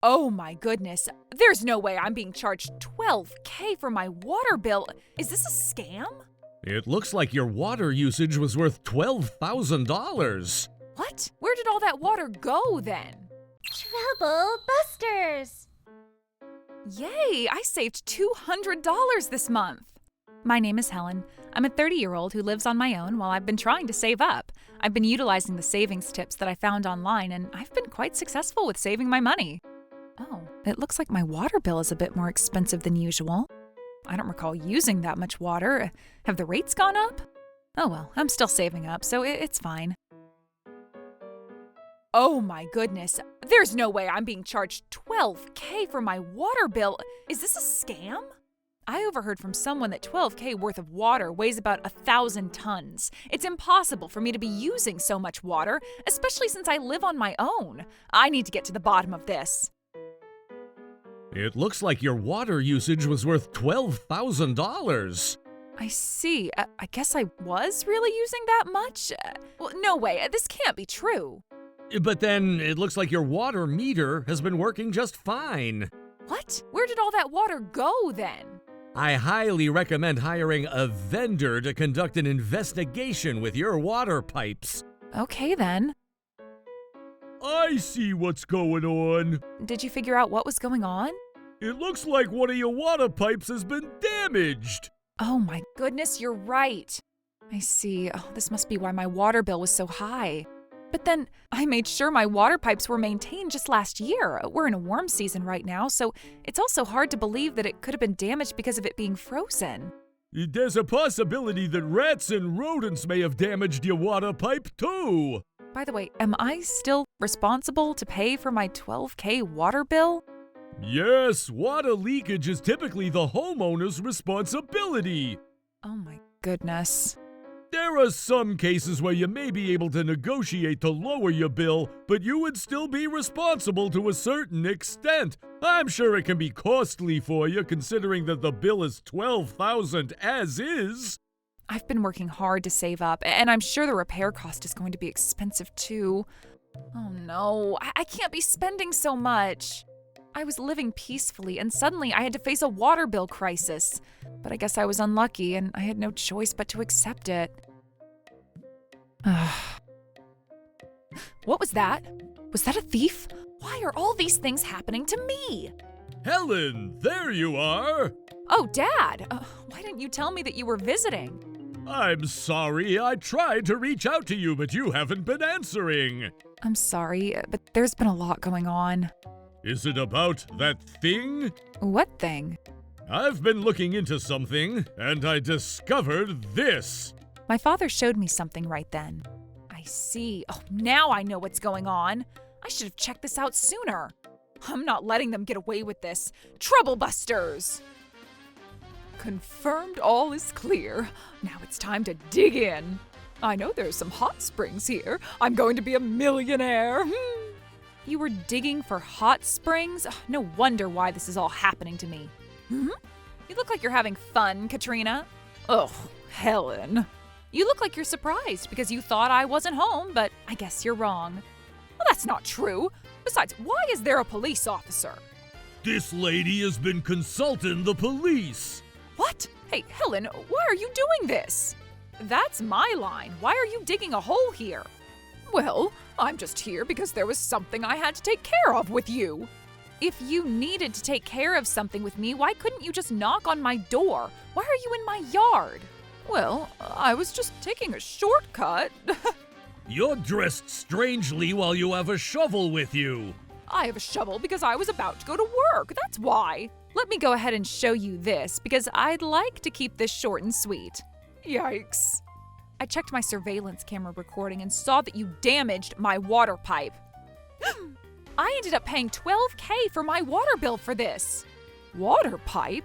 Oh my goodness, there's no way I'm being charged $12K for my water bill. Is this a scam? It looks like your water usage was worth $12,000. What? Where did all that water go then? Trouble Busters! Yay, I saved $200 this month. My name is Helen. I'm a 30-year-old who lives on my own while I've been trying to save up. I've been utilizing the savings tips that I found online, and I've been quite successful with saving my money. Oh, it looks like my water bill is a bit more expensive than usual. I don't recall using that much water. Have the rates gone up? Oh well, I'm still saving up, so it's fine. Oh my goodness, there's no way I'm being charged $12K for my water bill. Is this a scam? I overheard from someone that $12K worth of water weighs about 1,000 tons. It's impossible for me to be using so much water, especially since I live on my own. I need to get to the bottom of this. It looks like your water usage was worth $12,000. I see. I guess I was really using that much? Well, no way. This can't be true. But then it looks like your water meter has been working just fine. What? Where did all that water go then? I highly recommend hiring a vendor to conduct an investigation with your water pipes. Okay then. I see what's going on. Did you figure out what was going on? It looks like one of your water pipes has been damaged. Oh my goodness, you're right. I see. Oh, this must be why my water bill was so high. But then I made sure my water pipes were maintained just last year. We're in a warm season right now, so it's also hard to believe that it could have been damaged because of it being frozen. There's a possibility that rats and rodents may have damaged your water pipe too. By the way, am I still responsible to pay for my $12K water bill? Yes, water leakage is typically the homeowner's responsibility. Oh my goodness. There are some cases where you may be able to negotiate to lower your bill, but you would still be responsible to a certain extent. I'm sure it can be costly for you considering that the bill is $12,000 as is. I've been working hard to save up, and I'm sure the repair cost is going to be expensive too. Oh no, I can't be spending so much. I was living peacefully, and suddenly I had to face a water bill crisis. But I guess I was unlucky, and I had no choice but to accept it. What was that? Was that a thief? Why are all these things happening to me? Helen, there you are. Oh, Dad! Why didn't you tell me that you were visiting? I'm sorry, I tried to reach out to you, but you haven't been answering. I'm sorry, but there's been a lot going on. Is it about that thing? What thing? I've been looking into something, and I discovered this. My father showed me something right then. I see. Oh, now I know what's going on. I should have checked this out sooner. I'm not letting them get away with this. Trouble Busters! Confirmed all is clear. Now it's time to dig in. I know there's some hot springs here. I'm going to be a millionaire. You were digging for hot springs? No wonder why this is all happening to me. You look like you're having fun, Katrina. Ugh, Helen. You look like you're surprised because you thought I wasn't home, but I guess you're wrong. Well, that's not true. Besides, why is there a police officer? This lady has been consulting the police. What? Hey, Helen, why are you doing this? That's my line. Why are you digging a hole here? Well, I'm just here because there was something I had to take care of with you. If you needed to take care of something with me, why couldn't you just knock on my door? Why are you in my yard? Well, I was just taking a shortcut. You're dressed strangely while you have a shovel with you. I have a shovel because I was about to go to work. That's why. Let me go ahead and show you this because I'd like to keep this short and sweet. Yikes. I checked my surveillance camera recording and saw that you damaged my water pipe. I ended up paying $12K for my water bill for this. Water pipe?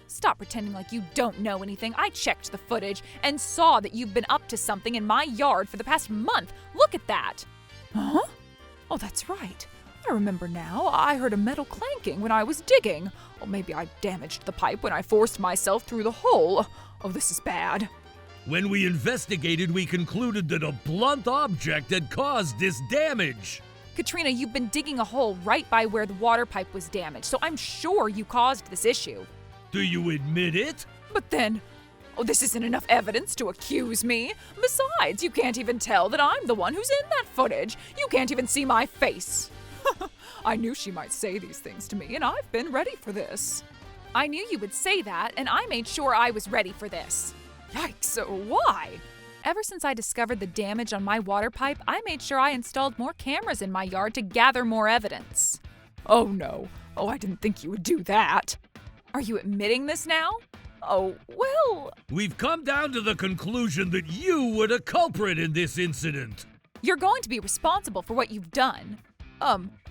Stop pretending like you don't know anything. I checked the footage and saw that you've been up to something in my yard for the past month. Look at that. Huh? Oh, that's right. I remember now. I heard a metal clanking when I was digging. Or maybe I damaged the pipe when I forced myself through the hole. Oh, this is bad. When we investigated, we concluded that a blunt object had caused this damage. Katrina, you've been digging a hole right by where the water pipe was damaged, so I'm sure you caused this issue. Do you admit it? But then, this isn't enough evidence to accuse me. Besides, you can't even tell that I'm the one who's in that footage. You can't even see my face. I knew she might say these things to me, and I've been ready for this. I knew you would say that, and I made sure I was ready for this. Yikes, why? Ever since I discovered the damage on my water pipe, I made sure I installed more cameras in my yard to gather more evidence. Oh no. Oh, I didn't think you would do that. Are you admitting this now? Oh, well... We've come down to the conclusion that you were the culprit in this incident. You're going to be responsible for what you've done.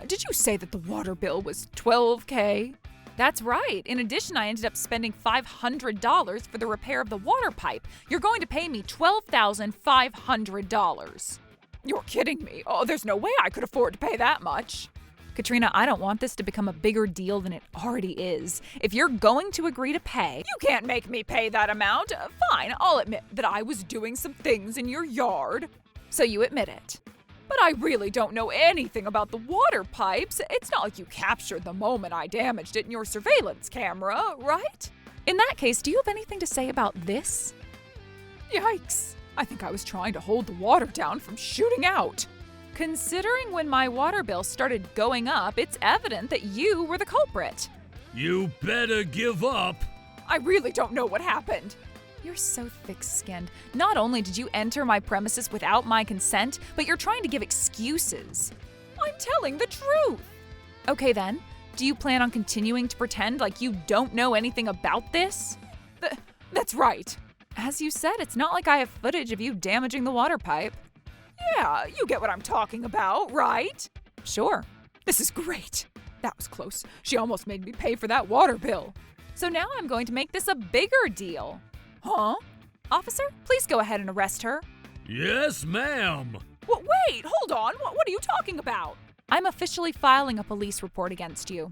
Did you say that the water bill was $12K? That's right. In addition, I ended up spending $500 for the repair of the water pipe. You're going to pay me $12,500. You're kidding me. Oh, there's no way I could afford to pay that much. Katrina, I don't want this to become a bigger deal than it already is. If you're going to agree to pay, you can't make me pay that amount. Fine, I'll admit that I was doing some things in your yard. So you admit it. But I really don't know anything about the water pipes. It's not like you captured the moment I damaged it in your surveillance camera, right? In that case, do you have anything to say about this? Yikes. I think I was trying to hold the water down from shooting out. Considering when my water bill started going up, it's evident that you were the culprit. You better give up. I really don't know what happened. You're so thick-skinned. Not only did you enter my premises without my consent, but you're trying to give excuses. I'm telling the truth. Okay then, do you plan on continuing to pretend like you don't know anything about this? That's right. As you said, it's not like I have footage of you damaging the water pipe. Yeah, you get what I'm talking about, right? Sure. This is great. That was close. She almost made me pay for that water bill. So now I'm going to make this a bigger deal. Huh? Officer, please go ahead and arrest her. Yes, ma'am. Wait, hold on. What are you talking about? I'm officially filing a police report against you.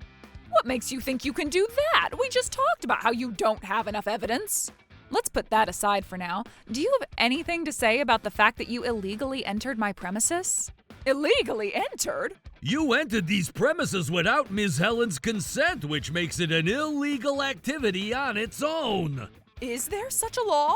What makes you think you can do that? We just talked about how you don't have enough evidence. Let's put that aside for now. Do you have anything to say about the fact that you illegally entered my premises? Illegally entered? You entered these premises without Ms. Helen's consent, which makes it an illegal activity on its own. Is there such a law?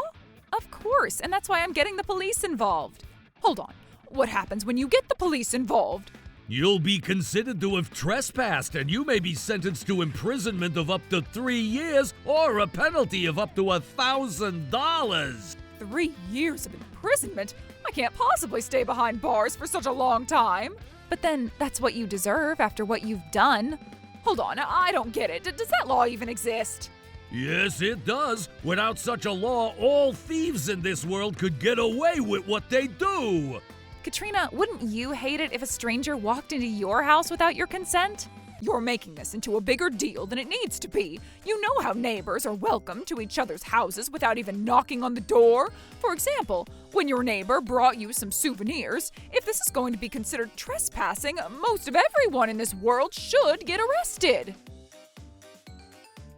Of course, and that's why I'm getting the police involved. Hold on. What happens when you get the police involved? You'll be considered to have trespassed, and you may be sentenced to imprisonment of up to 3 years or a penalty of up to $1,000. 3 years of imprisonment? I can't possibly stay behind bars for such a long time. But then that's what you deserve after what you've done. Hold on, I don't get it. Does that law even exist? Yes, it does. Without such a law, all thieves in this world could get away with what they do. Katrina, wouldn't you hate it if a stranger walked into your house without your consent? You're making this into a bigger deal than it needs to be. You know how neighbors are welcome to each other's houses without even knocking on the door. For example, when your neighbor brought you some souvenirs, if this is going to be considered trespassing, most of everyone in this world should get arrested.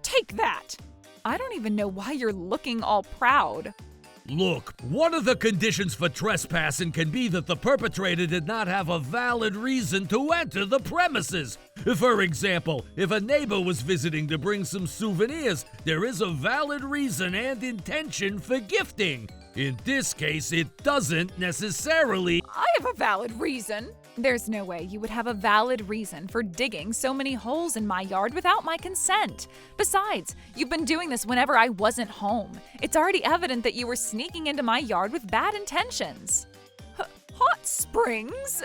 Take that! I don't even know why you're looking all proud. Look, one of the conditions for trespassing can be that the perpetrator did not have a valid reason to enter the premises. For example, if a neighbor was visiting to bring some souvenirs, there is a valid reason and intention for gifting. In this case, it doesn't necessarily. I have a valid reason. There's no way you would have a valid reason for digging so many holes in my yard without my consent. Besides, you've been doing this whenever I wasn't home. It's already evident that you were sneaking into my yard with bad intentions. Hot springs?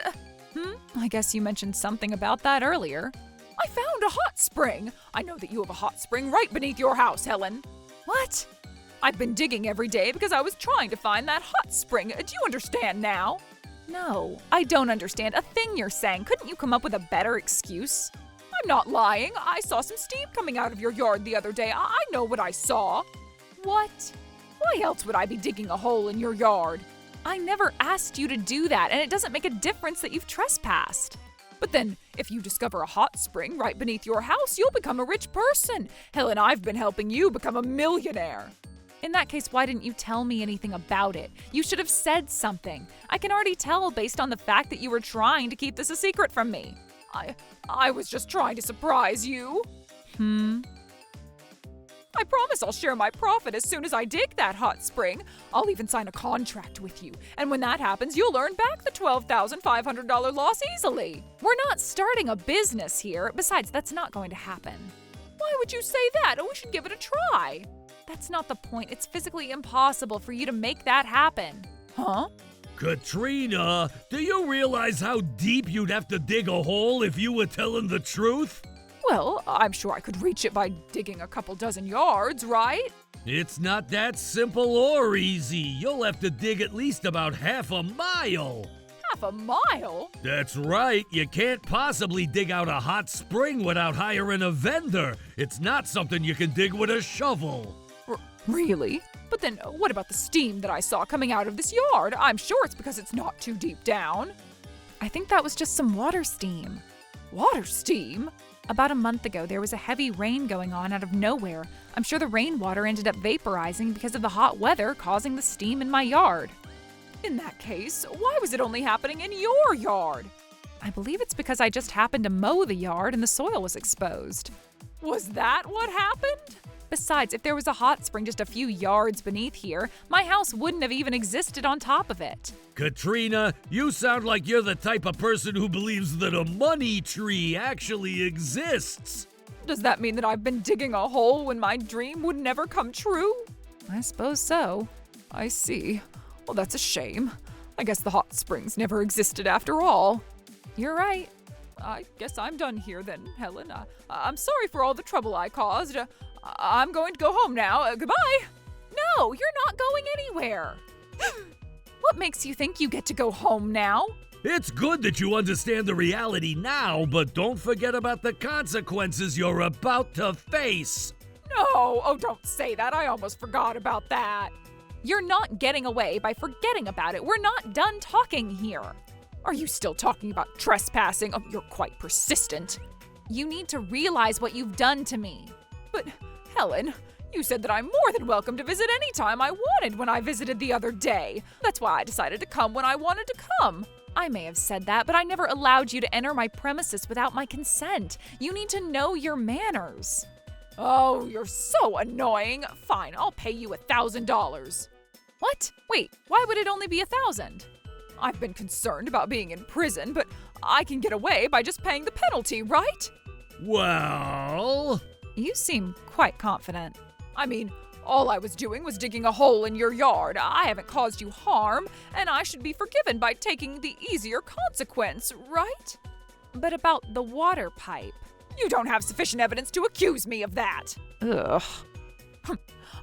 I guess you mentioned something about that earlier. I found a hot spring. I know that you have a hot spring right beneath your house, Helen. What? I've been digging every day because I was trying to find that hot spring. Do you understand now? No, I don't understand a thing you're saying. Couldn't you come up with a better excuse? I'm not lying. I saw some steam coming out of your yard the other day. I know what I saw. What? Why else would I be digging a hole in your yard? I never asked you to do that, and it doesn't make a difference that you've trespassed. But then, if you discover a hot spring right beneath your house, you'll become a rich person. Helen, I've been helping you become a millionaire. In that case, why didn't you tell me anything about it? You should have said something. I can already tell based on the fact that you were trying to keep this a secret from me. I was just trying to surprise you. I promise I'll share my profit as soon as I dig that hot spring. I'll even sign a contract with you. And when that happens, you'll earn back the $12,500 loss easily. We're not starting a business here. Besides, that's not going to happen. Why would you say that? We should give it a try. That's not the point. It's physically impossible for you to make that happen. Huh? Katrina, do you realize how deep you'd have to dig a hole if you were telling the truth? Well, I'm sure I could reach it by digging a couple dozen yards, right? It's not that simple or easy. You'll have to dig at least about half a mile. Half a mile? That's right. You can't possibly dig out a hot spring without hiring a vendor. It's not something you can dig with a shovel. Really? But then what about the steam that I saw coming out of this yard? I'm sure it's because it's not too deep down. I think that was just some water steam. Water steam? About a month ago, there was a heavy rain going on out of nowhere. I'm sure the rainwater ended up vaporizing because of the hot weather causing the steam in my yard. In that case, why was it only happening in your yard? I believe it's because I just happened to mow the yard and the soil was exposed. Was that what happened? Besides, if there was a hot spring just a few yards beneath here, my house wouldn't have even existed on top of it. Katrina, you sound like you're the type of person who believes that a money tree actually exists. Does that mean that I've been digging a hole when my dream would never come true? I suppose so. I see. Well, that's a shame. I guess the hot springs never existed after all. You're right. I guess I'm done here then, Helen. I'm sorry for all the trouble I caused. I'm going to go home now. Goodbye. No, you're not going anywhere. What makes you think you get to go home now? It's good that you understand the reality now, but don't forget about the consequences you're about to face. No, oh, don't say that. I almost forgot about that. You're not getting away by forgetting about it. We're not done talking here. Are you still talking about trespassing? Oh, you're quite persistent. You need to realize what you've done to me. But, Helen, you said that I'm more than welcome to visit any time I wanted when I visited the other day. That's why I decided to come when I wanted to come. I may have said that, but I never allowed you to enter my premises without my consent. You need to know your manners. Oh, you're so annoying. Fine, I'll pay you $1,000. What? Wait, why would it only be $1,000? I've been concerned about being in prison, but I can get away by just paying the penalty, right? Well... You seem quite confident. I mean, all I was doing was digging a hole in your yard. I haven't caused you harm, and I should be forgiven by taking the easier consequence, right? But about the water pipe. You don't have sufficient evidence to accuse me of that. Ugh.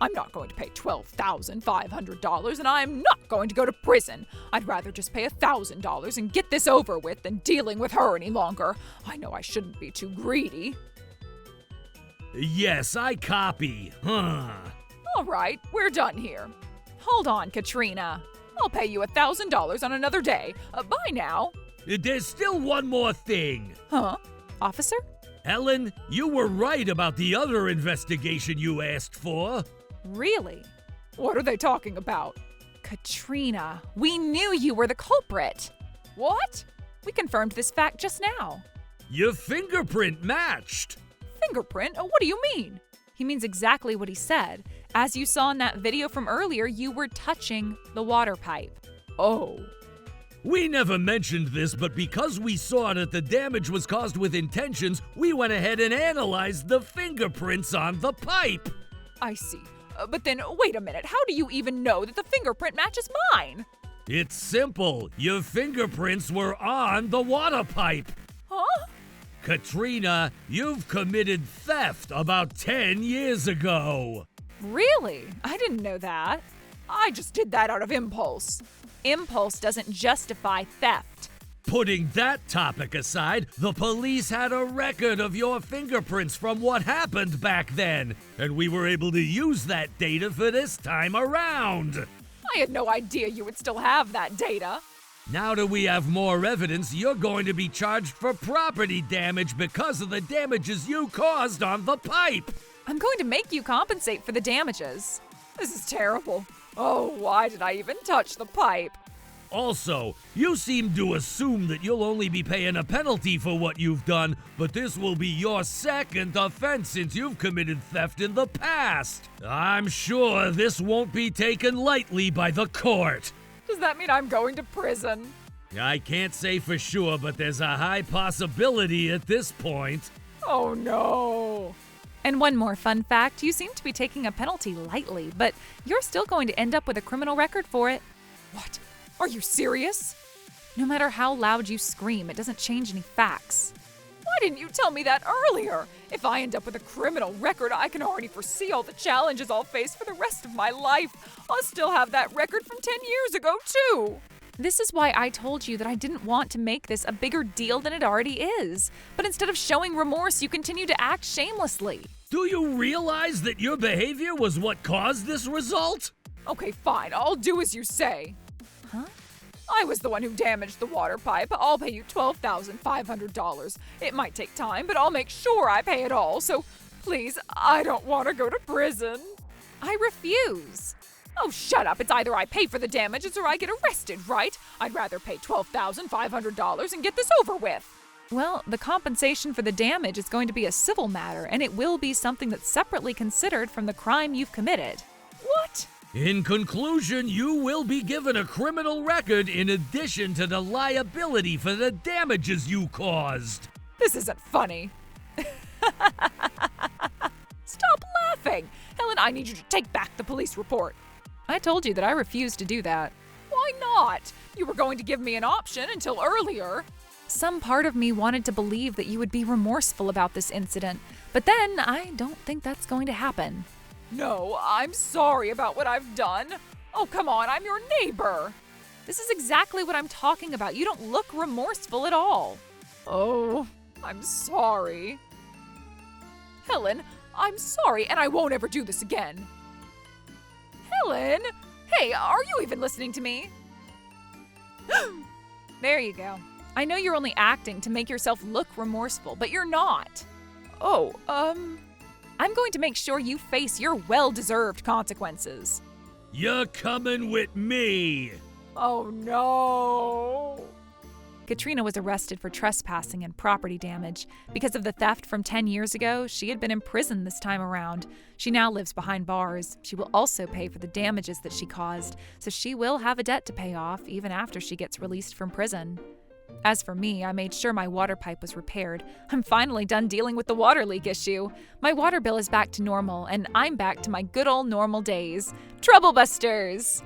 I'm not going to pay $12,500, and I'm not going to go to prison. I'd rather just pay $1,000 and get this over with than dealing with her any longer. I know I shouldn't be too greedy. Yes, I copy. All right, we're done here. Hold on, Katrina. I'll pay you $1,000 on another day. Bye now. There's still one more thing. Huh? Officer? Helen, you were right about the other investigation you asked for. Really? What are they talking about? Katrina, we knew you were the culprit. What? We confirmed this fact just now. Your fingerprint matched. Fingerprint? What do you mean? He means exactly what he said. As you saw in that video from earlier, you were touching the water pipe. Oh. We never mentioned this, but because we saw that the damage was caused with intentions, we went ahead and analyzed the fingerprints on the pipe. I see. But then, wait a minute. How do you even know that the fingerprint matches mine? It's simple. Your fingerprints were on the water pipe. Huh? Katrina, you've committed theft about 10 years ago. Really? I didn't know that. I just did that out of impulse. Impulse doesn't justify theft. Putting that topic aside, the police had a record of your fingerprints from what happened back then, and we were able to use that data for this time around. I had no idea you would still have that data. Now that we have more evidence, you're going to be charged for property damage because of the damages you caused on the pipe. I'm going to make you compensate for the damages. This is terrible. Oh, why did I even touch the pipe? Also, you seem to assume that you'll only be paying a penalty for what you've done, but this will be your second offense since you've committed theft in the past. I'm sure this won't be taken lightly by the court. Does that mean I'm going to prison? I can't say for sure, but there's a high possibility at this point. Oh no. And one more fun fact, you seem to be taking a penalty lightly, but you're still going to end up with a criminal record for it. What? Are you serious? No matter how loud you scream, it doesn't change any facts. Why didn't you tell me that earlier? If I end up with a criminal record, I can already foresee all the challenges I'll face for the rest of my life. I'll still have that record from 10 years ago, too. This is why I told you that I didn't want to make this a bigger deal than it already is. But instead of showing remorse, you continue to act shamelessly. Do you realize that your behavior was what caused this result? Okay, fine. I'll do as you say. Huh? I was the one who damaged the water pipe. I'll pay you $12,500. It might take time, but I'll make sure I pay it all. So please, I don't want to go to prison. I refuse. Oh, shut up. It's either I pay for the damages or I get arrested, right? I'd rather pay $12,500 and get this over with. Well, the compensation for the damage is going to be a civil matter, and it will be something that's separately considered from the crime you've committed. What? In conclusion, you will be given a criminal record in addition to the liability for the damages you caused. This isn't funny. Stop laughing. Helen, I need you to take back the police report. I told you that I refused to do that. Why not? You were going to give me an option until earlier. Some part of me wanted to believe that you would be remorseful about this incident, but then I don't think that's going to happen. No, I'm sorry about what I've done. Oh, come on, I'm your neighbor. This is exactly what I'm talking about. You don't look remorseful at all. Oh, I'm sorry. Helen, I'm sorry, and I won't ever do this again. Helen? Hey, are you even listening to me? There you go. I know you're only acting to make yourself look remorseful, but you're not. Oh, I'm going to make sure you face your well-deserved consequences. You're coming with me. Oh, no. Katrina was arrested for trespassing and property damage. Because of the theft from 10 years ago, she had been imprisoned this time around. She now lives behind bars. She will also pay for the damages that she caused, so she will have a debt to pay off even after she gets released from prison. As for me, I made sure my water pipe was repaired. I'm finally done dealing with the water leak issue. My water bill is back to normal, and I'm back to my good old normal days. Trouble Busters!